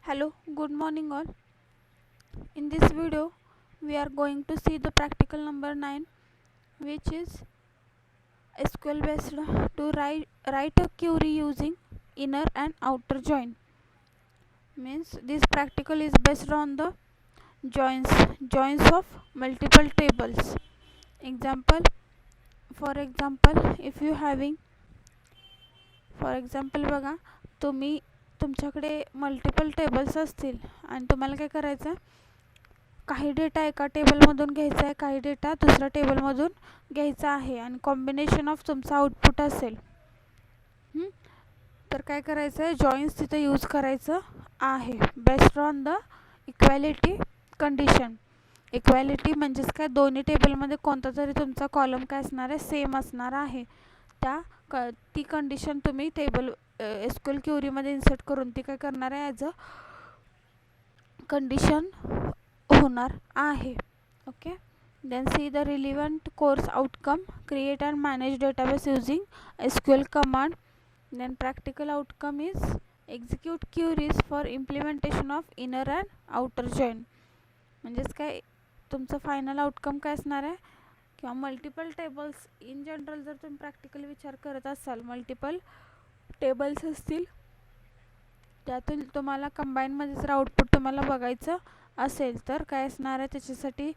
Hello, good morning all. In this video, we are going to see the practical number 9, which is SQL based to write a query using inner and outer join. Means this practical is based on the joins of multiple tables. Example, for example, if you having for example बघा तुम्ही तुमच्याकडे multiple tables असतील आणि तुम्हाला काय करायचं आहे काही डेटा एका टेबलमधून घ्यायचा आहे काही डेटा दुसऱ्या टेबलमधून घ्यायचा आहे आणि कॉम्बिनेशन ऑफ तुमचा आउटपुट असेल तर काय करायचं आहे जॉइन्स तिथे यूज करायचं आहे based on the equality condition. Equality म्हणजेच काय दोन्ही टेबलमध्ये कोणता तरी तुमचा कॉलम काय असणार आहे सेम असणार आहे ती कंडिशन तुम्ही टेबल एसक्यूएल क्वेरीमध्ये इन्सर्ट करून ती काय करणार आहे ॲज अ कंडिशन होणार आहे. Okay, then see the relevant course outcome create and manage database using SQL command. Then practical outcome is execute queries for implementation of inner and outer join. म्हणजेच काय तुमचं फायनल आउटकम काय असणार आहे किंवा multiple tables in general जर तुम्ही practically विचार करत असाल मल्टिपल टेबल्स असतील त्यातून तुम्हाला कंबाईनमध्ये जर आउटपुट तुम्हाला बघायचं असेल तर काय असणार आहे त्याच्यासाठी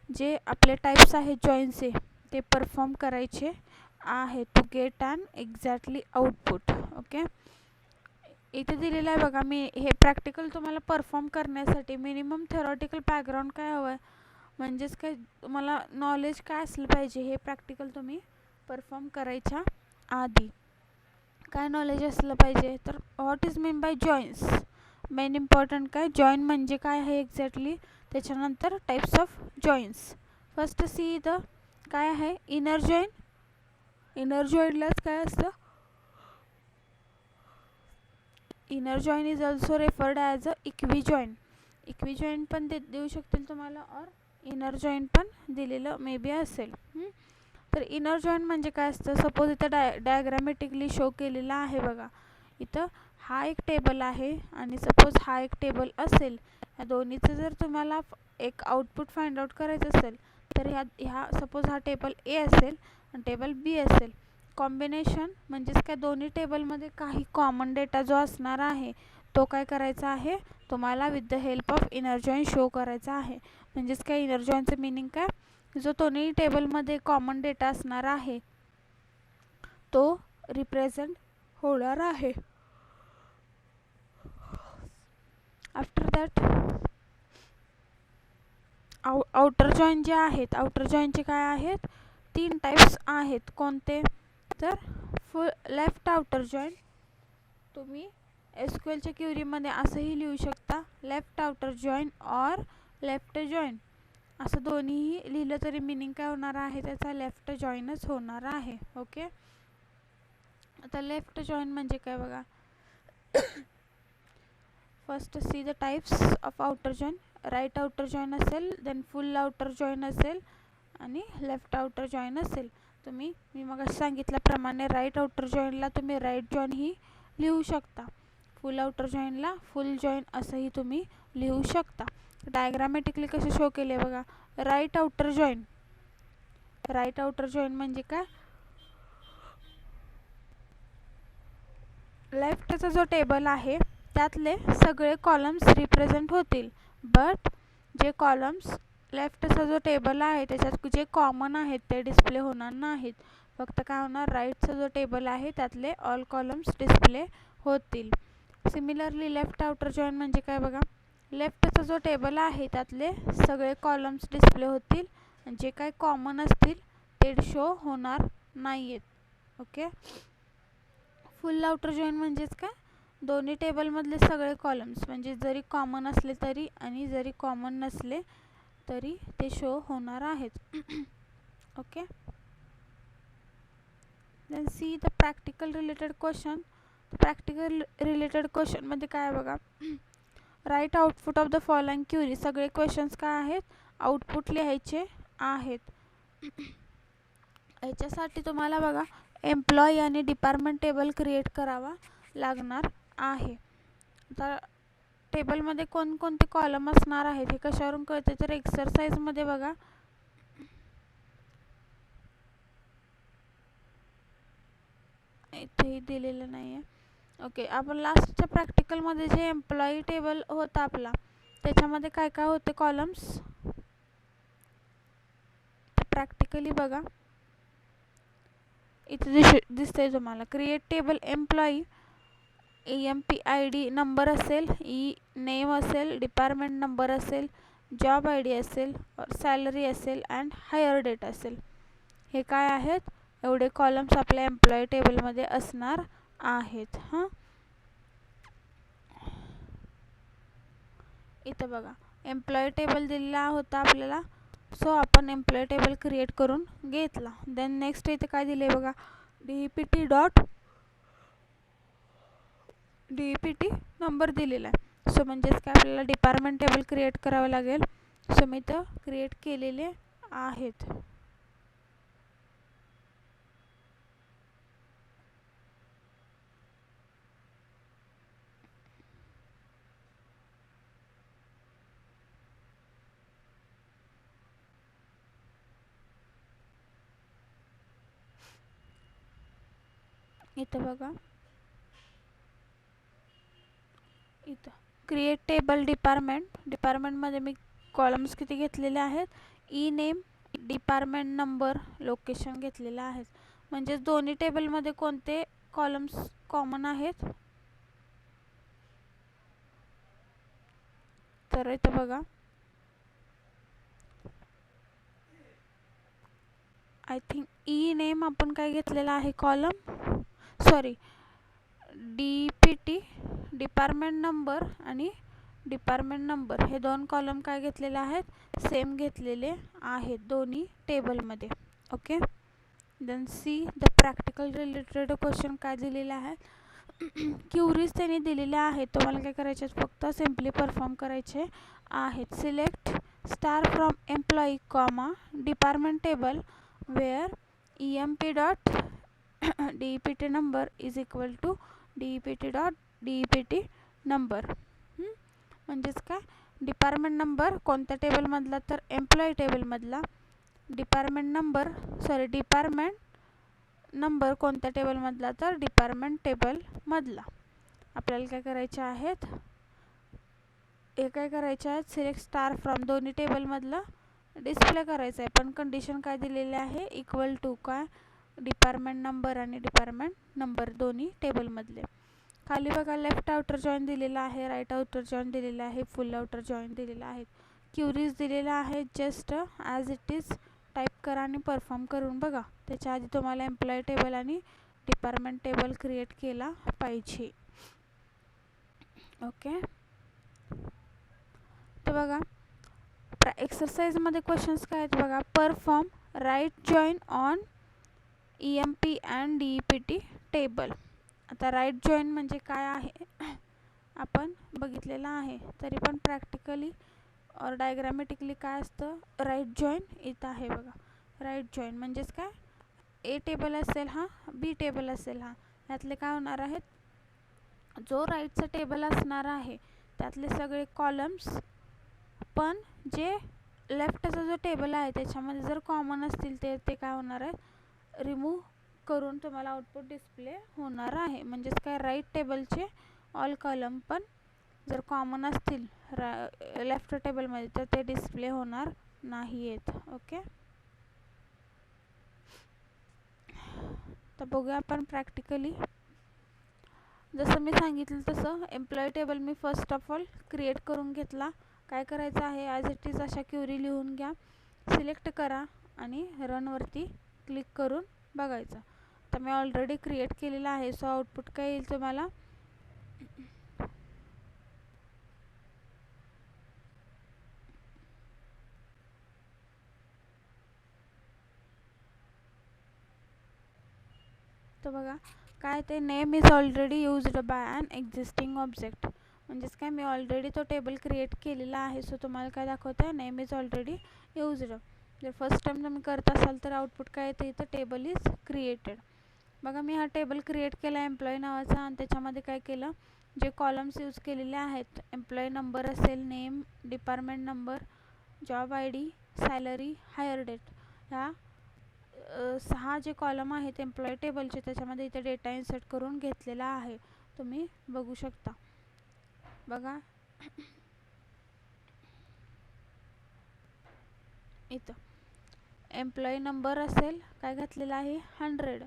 जे आपले टाईप्स आहेत जॉईनचे ते परफॉर्म करायचे आहे to get and exactly output. Okay, इथे दिलेलं आहे बघा मी हे प्रॅक्टिकल तुम्हाला परफॉर्म करण्यासाठी मिनिमम थेरॉटिकल बॅकग्राऊंड काय हवं आहे म्हणजेच काय तुम्हाला नॉलेज काय असलं पाहिजे हे प्रॅक्टिकल तुम्ही परफॉर्म करायच्या आधी काय नॉलेज असलं पाहिजे तर what is mean by joins. Main important काय जॉईन म्हणजे काय आहे एक्झॅक्टली त्याच्यानंतर types of joins. First see the काय आहे इनर जॉईन. इनर जॉईनलाच काय असतं inner join is also referred as a equi join. Equi join पण देऊ शकतील तुम्हाला और इनर जॉईन पण दिलेलं मे बी असेल. तर इनर जॉईन म्हणजे काय असतं सपोज इथं डायग्रामॅटिकली शो केलेला आहे बघा इथं हा एक टेबल आहे आणि सपोज हा एक टेबल असेल या दोन्हीचं जर तुम्हाला एक आउटपुट फाइंड आउट करायचं असेल तर ह्या सपोज हा टेबल ए असेल आणि टेबल बी असेल कॉम्बिनेशन म्हणजेच काय दोन्ही टेबलमध्ये काही कॉमन डेटा जो असणार आहे तो काय करायचा आहे तुम्हाला with the help of inner join show करायचा आहे. म्हणजेच काय इनर जॉईनचं मिनिंग काय जो दोन्ही टेबलमध्ये कॉमन डेटा असणार आहे तो रिप्रेझेंट होणार आहे. आफ्टर दॅट आउटर जॉईन जे आहेत आउटर जॉईनचे काय आहेत तीन टाईप्स आहेत कोणते तर फुल लेफ्ट आउटर जॉईन तुम्ही एसक्यूएलच्या क्वेरीमध्ये असंही लिहू शकता लेफ्ट आउटर जॉईन और लेफ्ट जॉईन असं दोन्हीही लिहिलं तरी मिनिंग काय होणार आहे त्याचा लेफ्ट जॉईनच होणार आहे. ओके, आता लेफ्ट जॉईन म्हणजे काय बघा first see the types of outer join. Right outer join असेल देन फुल आउटर जॉईन असेल आणि लेफ्ट आउटर जॉईन असेल. मी मग सांगितल्याप्रमाणे राईट आउटर जॉईनला तुम्ही राईट जॉईन ही लिहू शकता फुल आउटर जॉईनला फुल जॉईन असंही तुम्ही लिहू शकता. डायग्रामॅटिकली कसे शो केले बघा right outer join. Right outer join म्हणजे काय लेफ्टचा जो टेबल आहे त्यातले सगळे कॉलम्स रिप्रेझेंट होतील बट जे कॉलम्स लेफ्टचा जो टेबल आहे त्याच्यात जे कॉमन आहेत ते डिस्प्ले होणार नाहीत. फक्त काय होणार राईटचा जो टेबल आहे त्यातले ऑल कॉलम्स डिस्प्ले होतील. सिमिलरली लेफ्ट आउटर जॉईन म्हणजे काय बघा लेफ्टचा जो टेबल आहे त्यातले सगळे कॉलम्स डिस्प्ले होतील आणि जे काय कॉमन असतील ते शो होणार नाही आहेत. ओके, फुल आउटर जॉईन म्हणजेच काय दोन्ही टेबलमधले सगळे कॉलम्स म्हणजे जरी कॉमन असले तरी आणि जरी कॉमन नसले तरी ते शो होणार आहेत. Okay, then see the practical related question. Practical related क्वेश्चनमध्ये काय बघा write output of the following query. सगळे क्वेश्चन्स काय आहेत आउटपुट लिहायचे आहेत. याच्यासाठी तुम्हाला बघा एम्प्लॉई आणि डिपार्टमेंट टेबल क्रिएट करावा लागणार आहे. तर टेबलमध्ये कोणकोणते कॉलम असणार आहेत हे कशावरून कळते तर एक्सरसाइजमध्ये बघा इथेही दिलेलं नाही आहे. ओके, आपण लास्टच्या प्रॅक्टिकलमध्ये जे एम्प्लॉई टेबल होता आपला त्याच्यामध्ये काय काय होते कॉलम्स प्रॅक्टिकली बघा. इथे दिसतंय तुम्हाला create table employee EMP-ID number असेल, नेम असेल, डिपार्टमेंट नंबर असेल, जॉब ID असेल, सॅलरी असेल अँड हायर डेट असेल. हे काय आहेत एवढे कॉलम्स आपल्या एम्प्लॉई टेबलमध्ये असणार आहेत. हां, इथं बघा एम्प्लॉई टेबल दिलेला होता आपल्याला, सो आपण एम्प्लॉई टेबल क्रिएट करून घेतला. देन नेक्स्ट इथे काय दिले बघा DEPT नंबर दिलेला आहे. सो म्हणजेच काय आपल्याला डिपार्टमेंट टेबल क्रिएट करावं लागेल. सो मी इथं क्रिएट केलेले आहेत. इथं बघा इथं क्रिएट टेबल डिपार्टमेंटमध्ये मी कॉलम्स किती घेतलेले आहेत नेम डिपार्टमेंट नंबर लोकेशन घेतलेलं आहेत. म्हणजेच दोन्ही टेबलमध्ये कोणते कॉलम्स कॉमन आहेत तर इथं बघा आय थिंक नेम आपण काय घेतलेला आहे column sorry DPT department number आणि डिपार्टमेंट नंबर हे दोन कॉलम काय घेतलेले आहेत सेम घेतलेले आहेत दोन्ही टेबलमध्ये. Okay, then see the practical related question काय दिलेले आहे क्युरीज त्यांनी दिलेल्या आहेत. तुम्हाला काय करायचे फक्त सिम्पली परफॉर्म करायचे आहेत. Select star from employee comma department table where EMP.DEPT number is equal to DEPT.DEPT number. म्हणजेच काय डिपार्टमेंट नंबर कोणत्या टेबलमधला तर एम्प्लॉई टेबलमधला, डिपार्टमेंट नंबर कोणत्या टेबलमधला तर डिपार्टमेंट टेबलमधला. आपल्याला काय करायचे आहेत हे काय करायचे आहेत सिलेक्ट स्टार फ्रॉम दोन्ही टेबलमधलं डिस्प्ले करायचं आहे. पण कंडिशन काय दिलेली आहे इक्वल टू काय डिपार्टमेंट नंबर आणि डिपार्टमेंट नंबर दोन्ही टेबलमधले. खाली बघा लेफ्ट आउटर जॉईन दिलेला आहे, राईट आउटर जॉईन दिलेला आहे, फुल आउटर जॉईन दिलेला आहे. क्युरीज दिलेला आहे just as it is type करा आणि परफॉर्म करून बघा. त्याच्या आधी तुम्हाला एम्प्लॉई टेबल आणि डिपार्टमेंट टेबल क्रिएट केला पाहिजे. ओके, तर बघा एक्सरसाइजमध्ये क्वेश्चन्स काय आहेत बघा perform right join on EMP and DEPT table. आता राईट जॉईन म्हणजे काय आहे आपण बघितलेलं आहे, तरी पण प्रॅक्टिकली और डायग्रामॅटिकली काय असतं राईट जॉईन इथं आहे बघा. राईट जॉईन म्हणजेच काय A टेबल असेल हा, B टेबल असेल हा, यातले काय होणार आहेत जो राईटचा टेबल असणार आहे त्यातले सगळे कॉलम्स, पण जे लेफ्टचा जो टेबल आहे त्याच्यामध्ये जर कॉमन असतील ते काय होणार आहे रिमूव्ह करून तुम्हाला आउटपुट डिस्प्ले होणार आहे. म्हणजेच काय राईट टेबलचे ऑल कॉलम पण जर कॉमन असतील लेफ्ट टेबलमध्ये तर ते डिस्प्ले होणार नाही आहेत. ओके, तर बघूया आपण प्रॅक्टिकली. जसं मी सांगितलं तसं employee table me first of all create करून घेतला. काय करायचं आहे ॲज इट इज अशा क्युरी लिहून घ्या, सिलेक्ट करा आणि रनवरती क्लिक करून बघायचं. तर मी ऑलरेडी क्रिएट केलेला आहे, सो आउटपुट काय येईल तुम्हाला तर बघा काय ते name is already used by an existing object. म्हणजेच काय मी ऑलरेडी तो टेबल क्रिएट केलेला आहे, सो तुम्हाला काय दाखवतं आहे नेम इज ऑलरेडी यूज्ड. जर फर्स्ट टाइम तुम्ही करत असाल तर आउटपुट काय येतं इथं टेबल इज क्रिएटेड. बघा मी हा टेबल क्रिएट केला एम्प्लॉई नावाचा आणि त्याच्यामध्ये काय केलं जे कॉलम्स यूज केलेले आहेत, एम्प्लॉई नंबर असेल, name, department number, job I D, salary, hire date, ह्या 6 जे कॉलम आहेत एम्प्लॉई टेबलचे, त्याच्यामध्ये इथे डेटा इन्सर्ट करून घेतलेला आहे. तुम्ही बघू शकता. बघा इथं एम्प्लॉई नंबर असेल काय घातलेला आहे 100,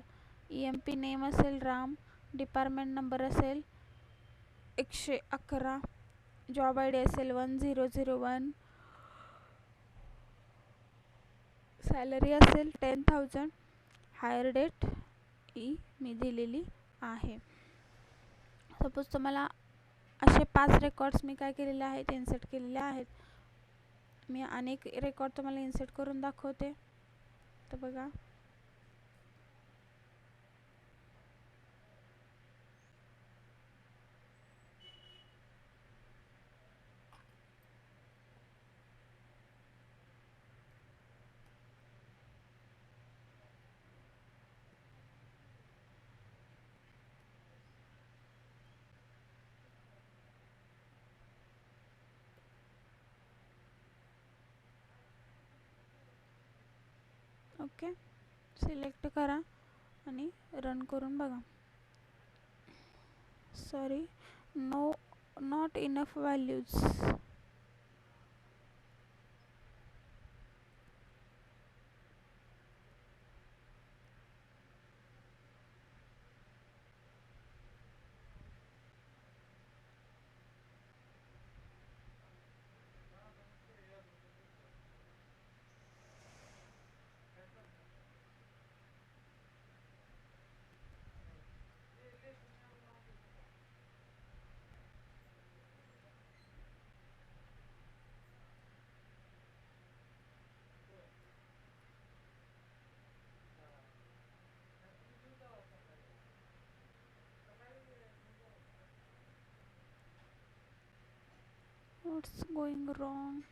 EMP नेम असेल राम, डिपार्टमेंट नंबर असेल 111, जॉब आय डी असेल 1001, सॅलरी असेल 10,000, हायर डेट ही मी दिलेली आहे. सपोज तुम्हाला असे 5 रेकॉर्ड्स मी काय केलेले आहेत इन्सर्ट केलेले आहेत. मी अनेक रेकॉर्ड तुम्हाला इन्सर्ट करून दाखवते. तर बघा ओके, सिलेक्ट करा आणि रन करून बघा. Sorry, not enough values. What's going wrong?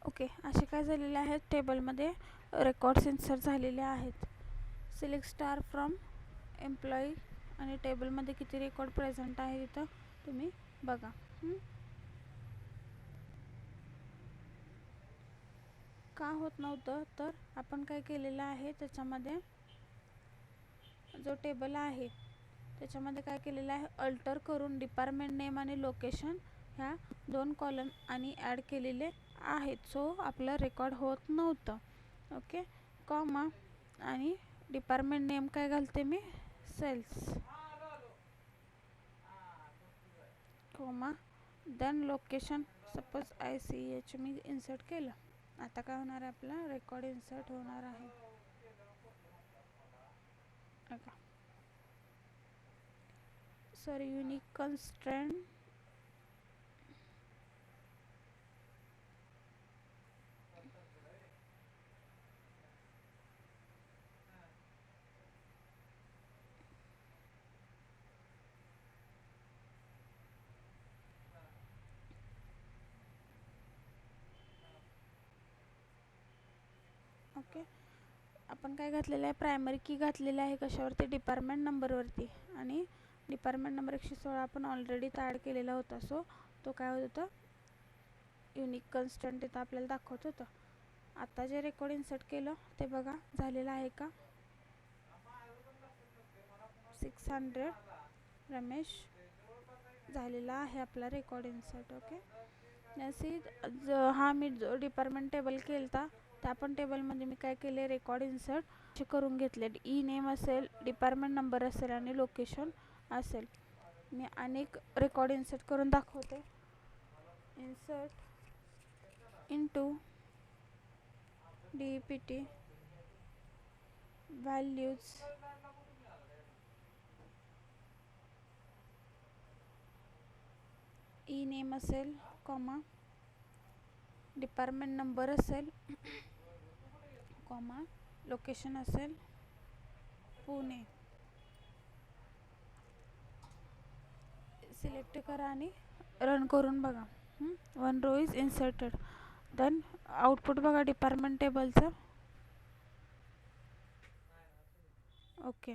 Okay, असे काय झालेले आहेत टेबलमध्ये रेकॉर्ड्स इन्सर्ट झालेले आहेत. सिलेक्ट स्टार फ्रॉम एम्प्लॉई आणि टेबलमध्ये किती रेकॉर्ड प्रेझेंट आहे इथं तुम्ही बघा. का होत नव्हतं तर आपण काय केलेलं आहे त्याच्यामध्ये जो टेबल आहे त्याच्यामध्ये काय केलेलं आहे अल्टर करून डिपार्टमेंट नेम आणि लोकेशन ह्या 2 कॉलम आणि ॲड केलेले आहेत. सो आपलं रेकॉर्ड होत नव्हतं. ओके, कॉमा आणि डिपार्टमेंट नेम काय घालते मी sales, comma then location suppose ICH मी इन्सर्ट केलं. आता काय होणार आहे आपला रेकॉर्ड इन्सर्ट होणार आहे. Sorry, unique constraint okay. आपण काय घातलेलं आहे प्रायमरी की घातलेलं आहे कशावरती डिपार्टमेंट नंबरवरती आणि डिपार्टमेंट नंबर 116 आपण ऑलरेडी ॲड केलेला होता. सो तो काय होत होता युनिक कन्स्टंट इथं आपल्याला दाखवत होतं. आता जे रेकॉर्ड इन्सर्ट केलं ते बघा झालेलं आहे का. 600 रमेश झालेला आहे आपला रेकॉर्ड इन्सर्ट. ओके. हा मी जो डिपार्टमेंट टेबल केलता त्या पण टेबलमध्ये मी काय केले, रेकॉर्ड इन्सर्ट करून घेतले. ई नेम असेल, डिपार्टमेंट नंबर असेल आणि लोकेशन असेल. मी अनेक रेकॉर्ड इन्सर्ट करून दाखवते. Insert into DPT values E name असेल कॉमा, डिपार्टमेंट नंबर असेल कॉमा, लोकेशन असेल पुणे. सिलेक्ट करा आणि रन करून बघा. 1 row is inserted. Then output बघा डिपार्टमेंट टेबलचं. ओके.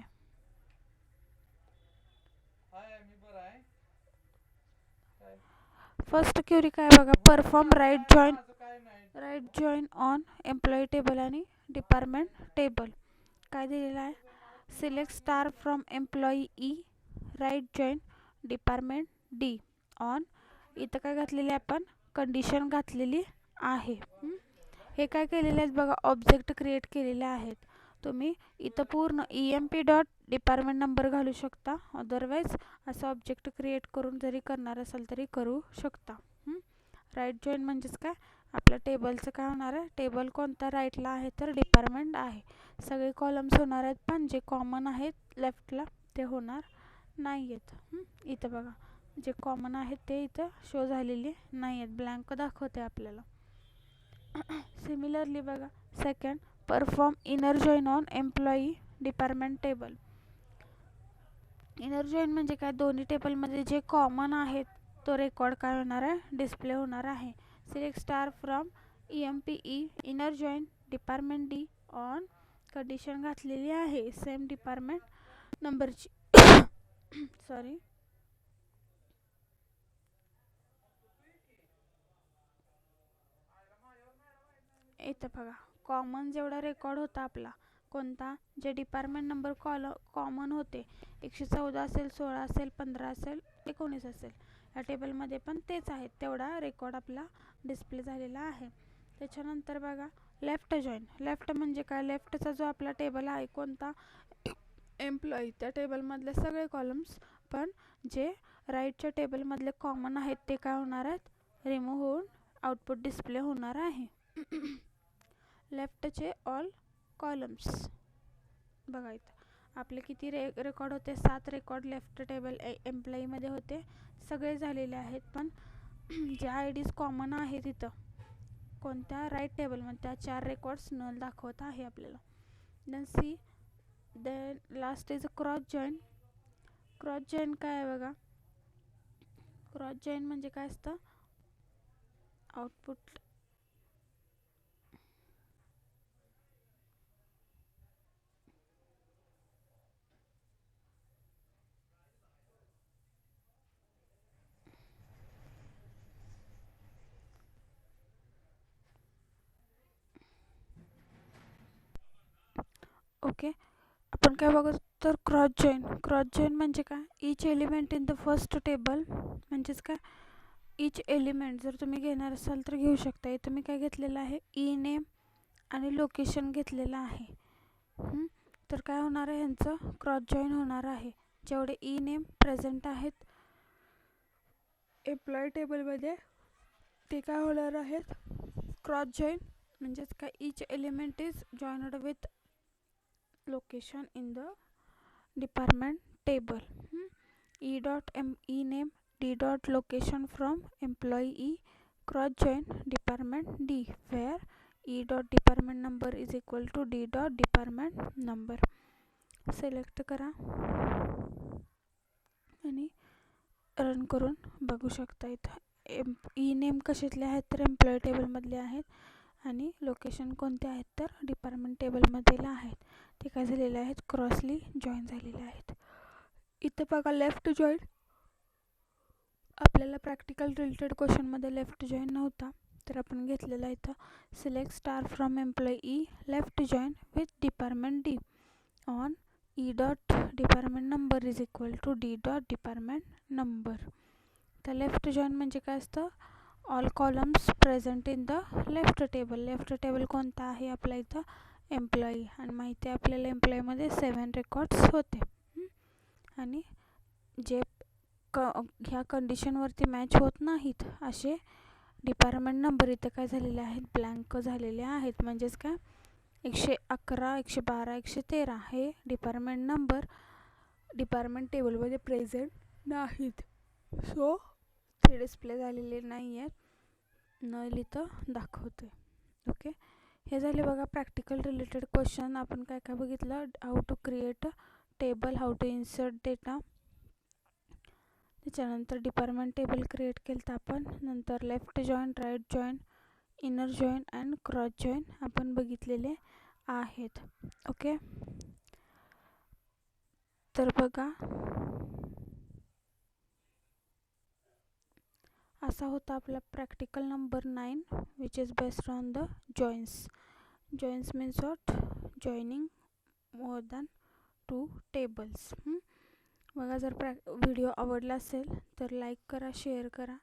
फर्स्ट क्वेरी काय बघा, perform right join on employee table आणि डिपार्टमेंट टेबल. काय दिलेलं आहे, select star from employee E, right join department D on. इथं काय घातलेली आपण कंडिशन घातलेली आहे. हे काय केलेले आहेत बघा, ऑब्जेक्ट क्रिएट केलेले आहेत. तुम्ही इथं पूर्ण EMP डॉट डिपार्टमेंट नंबर घालू शकता. अदरवाईज असं ऑब्जेक्ट क्रिएट करून जरी करणार असाल तरी करू शकता. राईट जॉईन म्हणजेच काय, आपल्या टेबलचं काय होणार आहे, टेबल कोणता राईटला आहे तर डिपार्टमेंट आहे. सगळे कॉलम्स होणार आहेत पण जे कॉमन आहेत लेफ्टला ते होणार नाही आहेत. इथं बघा जे कॉमन आहेत ते इथं शो झालेले नाही आहेत, ब्लँक दाखवते आपल्याला. सिमिलरली बघा second, perform inner join on employee department table. Inner join म्हणजे काय, दोन्ही टेबलमध्ये जे कॉमन आहेत तो रेकॉर्ड काय होणार आहे, डिस्प्ले होणार आहे. Select star from EMPE inner join department D on. Condition घातलेली आहे सेम डिपार्टमेंट नंबरची. सॉरी, इथं बघा कॉमन जेवढा रेकॉर्ड होता आपला कोणता, जे डिपार्टमेंट नंबर कॉमन होते 114 असेल, 16 असेल, 15 असेल, 19 असेल, या टेबलमध्ये पण तेच आहेत, तेवढा रेकॉर्ड आपला डिस्प्ले झालेला आहे. त्याच्यानंतर बघा लेफ्ट जॉईन. लेफ्ट म्हणजे काय, लेफ्टचा जो आपला टेबल आहे कोणता, एम्प्लॉई, त्या टेबलमधले सगळे कॉलम्स, पण जे राईटच्या टेबलमधले कॉमन आहेत ते काय होणार आहेत, रिमूव्ह होऊन आउटपुट डिस्प्ले होणार आहे. लेफ्टचे ऑल कॉलम्स बघा इथं आपले किती रेकॉर्ड होते, 7 रेकॉर्ड लेफ्ट टेबल एम्प्लॉईमध्ये होते, सगळे झालेले आहेत. पण जे IDs कॉमन आहेत इथं कोणत्या राईट टेबलमध्ये त्या 4 रेकॉर्ड्स नल दाखवत आहे आपल्याला. Then last is cross join. Cross join काय आहे बघा, क्रॉस जॉईन म्हणजे काय असतं, आउटपुट ओके. आपण काय बघत तर क्रॉस जॉईन. क्रॉस जॉईन म्हणजे काय, each element in the first table म्हणजेच काय, इच एलिमेंट जर तुम्ही घेणार असाल तर घेऊ शकता. इथं मी काय घेतलेलं आहे, ई नेम आणि लोकेशन घेतलेलं आहे. तर काय होणार आहे, ह्यांचं क्रॉस जॉईन होणार आहे. जेवढे ई नेम प्रेझेंट आहेत एम्प्लॉई टेबलमध्ये ते काय होणार आहेत, क्रॉस जॉईन म्हणजेच काय, each element is joined with location in the department table. E name D dot location from employee E cross join department D where E dot department number is equal to D dot department number. Select करा आणि run करून बघू शकता. इथं E name कशातले आहेत तर employee टेबलमधले आहेत आणि लोकेशन कोणते आहेत तर डिपार्टमेंट टेबलमधले आहेत. ते काय झालेले आहेत, क्रॉसली जॉईन झालेले आहेत. इथं बघा लेफ्ट जॉईन, आपल्याला प्रॅक्टिकल रिलेटेड क्वेश्चनमध्ये लेफ्ट जॉईन नव्हता तर आपण घेतलेलं आहे इथं select star from employee E left join with department D on E dot department number is equal to D dot department number. तर लेफ्ट जॉईन म्हणजे काय असतं, all columns present in the left table. Left table कोणता आहे आपल्या इथं, employee, आणि माहिती आहे आपल्याला एम्प्लॉईमध्ये 7 रेकॉर्ड्स होते. आणि जे ह्या कंडिशनवरती मॅच होत नाहीत असे डिपार्टमेंट नंबर इथं काय झालेले आहेत, ब्लँक झालेले आहेत. म्हणजेच काय 111, 112, 113 हे डिपार्टमेंट नंबर डिपार्टमेंट टेबलमध्ये प्रेझेंट नाहीत. सो ते डिस्प्ले झालेले नाही आहेत, न लिहितं दाखवते. ओके, हे झाले बघा प्रॅक्टिकल रिलेटेड क्वेश्चन. आपण काय काय बघितलं, how to create table, how to insert data, त्याच्यानंतर डिपार्टमेंट टेबल क्रिएट केलं तर आपण, नंतर left join, right join, inner join and cross join आपण बघितलेले आहेत. ओके, तर बघा असा होता आपला practical number 9 which is based on the joins. Joins means what, joining more than 2 tables. बघा जर व्हिडिओ आवडला असेल तर लाईक करा, शेअर करा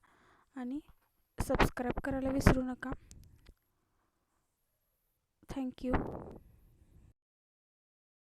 आणि सबस्क्राईब करायला विसरू नका. थँक्यू.